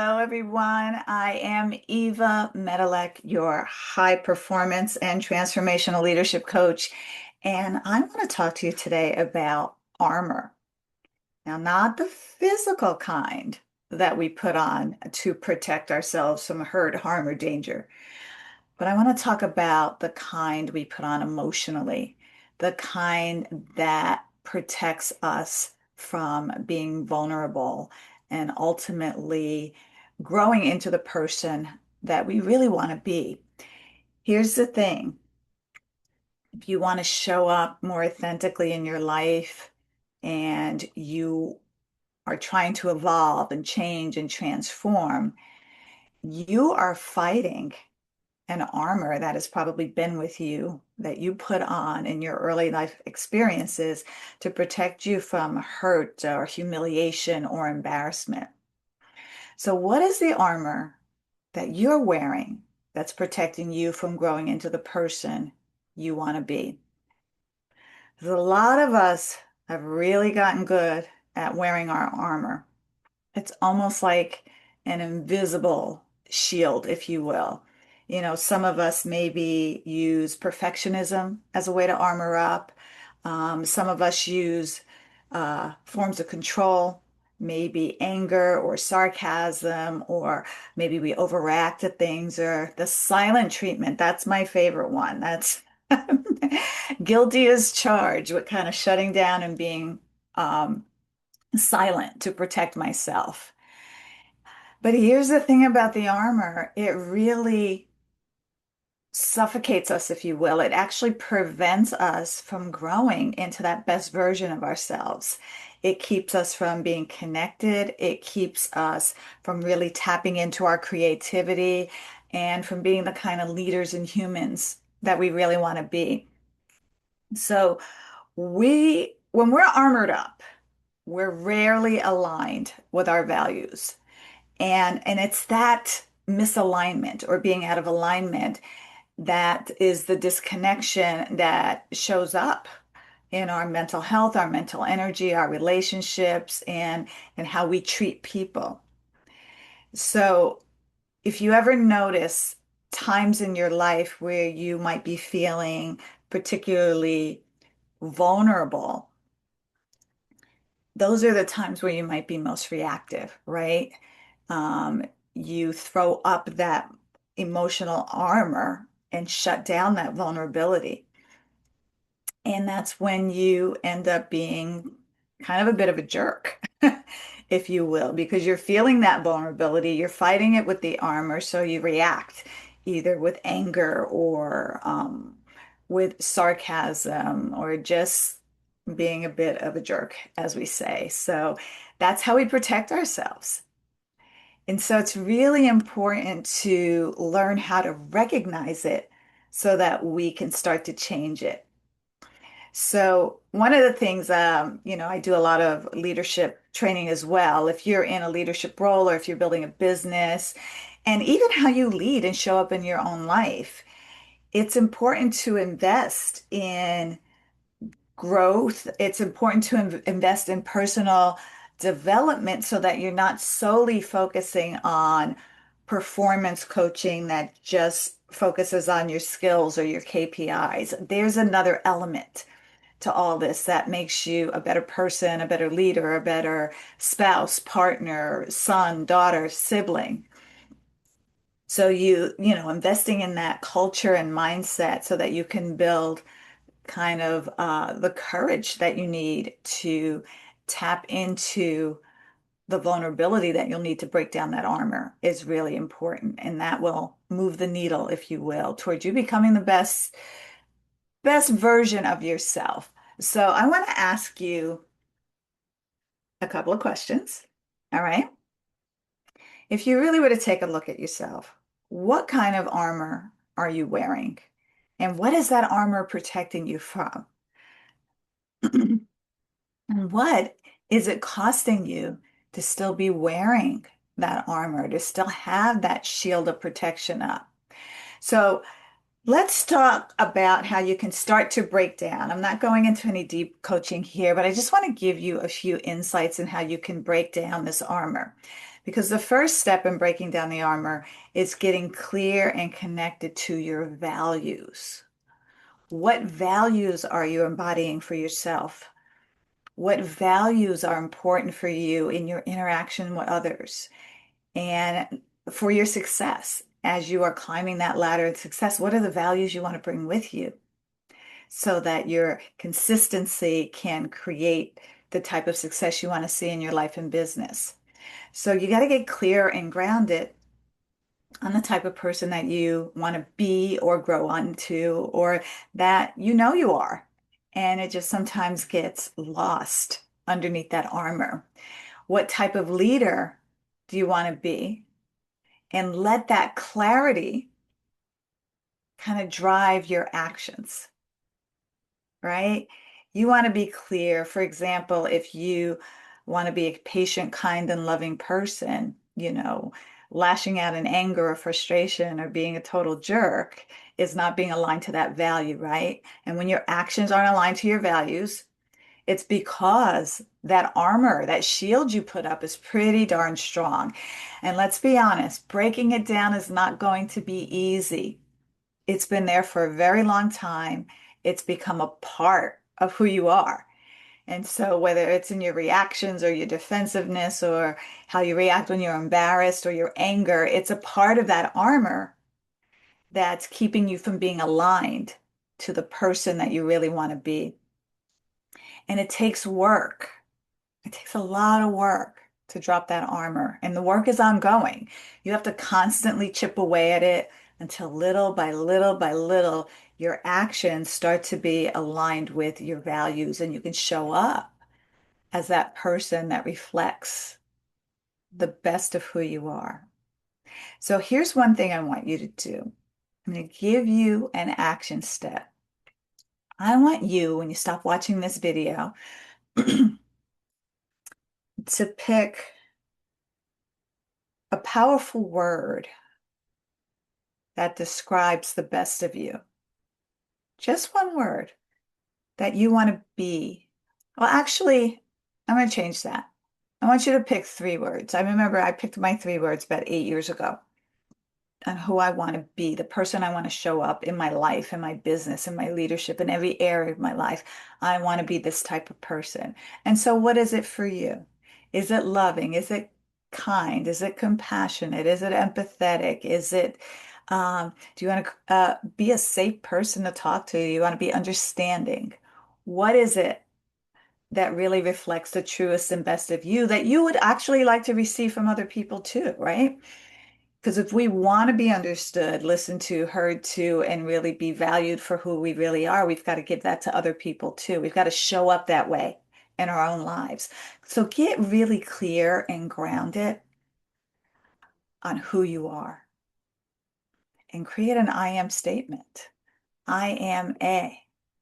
Hello, everyone. I am Eva Medilek, your high performance and transformational leadership coach. And I want to talk to you today about armor. Now, not the physical kind that we put on to protect ourselves from hurt, harm, or danger, but I want to talk about the kind we put on emotionally, the kind that protects us from being vulnerable and ultimately growing into the person that we really want to be. Here's the thing. If you want to show up more authentically in your life and you are trying to evolve and change and transform, you are fighting an armor that has probably been with you that you put on in your early life experiences to protect you from hurt or humiliation or embarrassment. So, what is the armor that you're wearing that's protecting you from growing into the person you want to be? Because a lot of us have really gotten good at wearing our armor. It's almost like an invisible shield, if you will. Some of us maybe use perfectionism as a way to armor up. Some of us use forms of control, maybe anger or sarcasm, or maybe we overact at things, or the silent treatment. That's my favorite one. That's guilty as charged with kind of shutting down and being silent to protect myself. But here's the thing about the armor, it really suffocates us, if you will. It actually prevents us from growing into that best version of ourselves. It keeps us from being connected. It keeps us from really tapping into our creativity and from being the kind of leaders and humans that we really want to be. So when we're armored up, we're rarely aligned with our values. And it's that misalignment or being out of alignment that is the disconnection that shows up in our mental health, our mental energy, our relationships, and how we treat people. So if you ever notice times in your life where you might be feeling particularly vulnerable, those are the times where you might be most reactive, right? Um, you throw up that emotional armor and shut down that vulnerability. And that's when you end up being kind of a bit of a jerk, if you will, because you're feeling that vulnerability, you're fighting it with the armor, so you react either with anger or with sarcasm or just being a bit of a jerk, as we say. So that's how we protect ourselves. And so it's really important to learn how to recognize it so that we can start to change it. So one of the things, I do a lot of leadership training as well. If you're in a leadership role or if you're building a business, and even how you lead and show up in your own life, it's important to invest in growth. It's important to invest in personal development so that you're not solely focusing on performance coaching that just focuses on your skills or your KPIs. There's another element to all this that makes you a better person, a better leader, a better spouse, partner, son, daughter, sibling. So investing in that culture and mindset so that you can build kind of the courage that you need to tap into the vulnerability that you'll need to break down that armor is really important. And that will move the needle, if you will, towards you becoming the best version of yourself. So I want to ask you a couple of questions. All right. If you really were to take a look at yourself, what kind of armor are you wearing? And what is that armor protecting you from? And what is it costing you to still be wearing that armor, to still have that shield of protection up? So let's talk about how you can start to break down. I'm not going into any deep coaching here, but I just want to give you a few insights in how you can break down this armor. Because the first step in breaking down the armor is getting clear and connected to your values. What values are you embodying for yourself? What values are important for you in your interaction with others and for your success as you are climbing that ladder of success? What are the values you want to bring with you so that your consistency can create the type of success you want to see in your life and business? So you got to get clear and grounded on the type of person that you want to be or grow onto, or that you know you are. And it just sometimes gets lost underneath that armor. What type of leader do you want to be? And let that clarity kind of drive your actions, right? You want to be clear. For example, if you want to be a patient, kind, and loving person, lashing out in anger or frustration or being a total jerk is not being aligned to that value, right? And when your actions aren't aligned to your values, it's because that armor, that shield you put up is pretty darn strong. And let's be honest, breaking it down is not going to be easy. It's been there for a very long time. It's become a part of who you are. And so, whether it's in your reactions or your defensiveness or how you react when you're embarrassed or your anger, it's a part of that armor that's keeping you from being aligned to the person that you really want to be. And it takes work. It takes a lot of work to drop that armor, and the work is ongoing. You have to constantly chip away at it until little by little by little, your actions start to be aligned with your values, and you can show up as that person that reflects the best of who you are. So here's one thing I want you to do. I'm going to give you an action step. I want you, when you stop watching this video, to pick a powerful word that describes the best of you. Just one word that you want to be. Well, actually, I'm going to change that. I want you to pick 3 words. I remember I picked my 3 words about 8 years ago on who I want to be, the person I want to show up in my life, in my business, in my leadership, in every area of my life. I want to be this type of person. And so, what is it for you? Is it loving? Is it kind? Is it compassionate? Is it empathetic? Do you want to be a safe person to talk to? You want to be understanding? What is it that really reflects the truest and best of you that you would actually like to receive from other people too, right? Because if we want to be understood, listened to, heard to, and really be valued for who we really are, we've got to give that to other people too. We've got to show up that way in our own lives. So get really clear and grounded on who you are and create an I am statement. I am a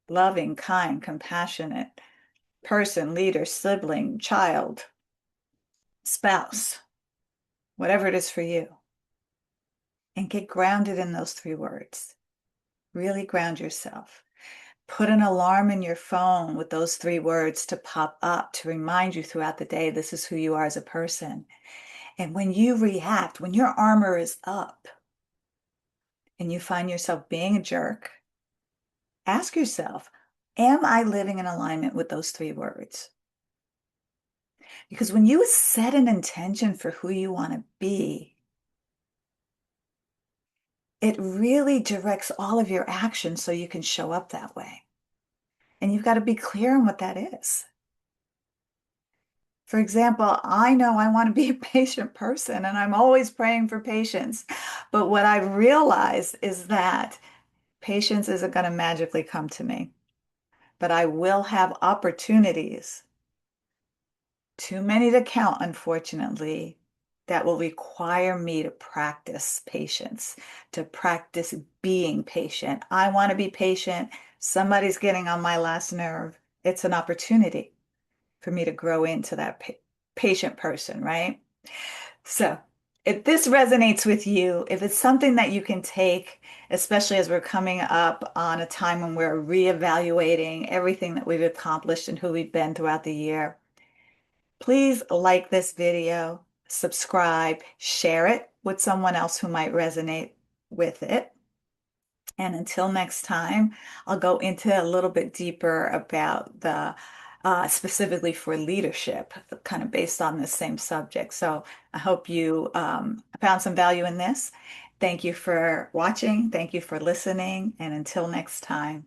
loving, kind, compassionate person, leader, sibling, child, spouse, whatever it is for you. And get grounded in those 3 words. Really ground yourself. Put an alarm in your phone with those 3 words to pop up to remind you throughout the day this is who you are as a person. And when you react, when your armor is up and you find yourself being a jerk, ask yourself, am I living in alignment with those 3 words? Because when you set an intention for who you want to be, it really directs all of your actions so you can show up that way. And you've got to be clear on what that is. For example, I know I want to be a patient person and I'm always praying for patience. But what I've realized is that patience isn't going to magically come to me. But I will have opportunities, too many to count, unfortunately, that will require me to practice patience, to practice being patient. I want to be patient. Somebody's getting on my last nerve. It's an opportunity for me to grow into that patient person, right? So, if this resonates with you, if it's something that you can take, especially as we're coming up on a time when we're reevaluating everything that we've accomplished and who we've been throughout the year, please like this video, subscribe, share it with someone else who might resonate with it. And until next time, I'll go into a little bit deeper about the specifically for leadership, kind of based on this same subject. So I hope you found some value in this. Thank you for watching. Thank you for listening. And until next time.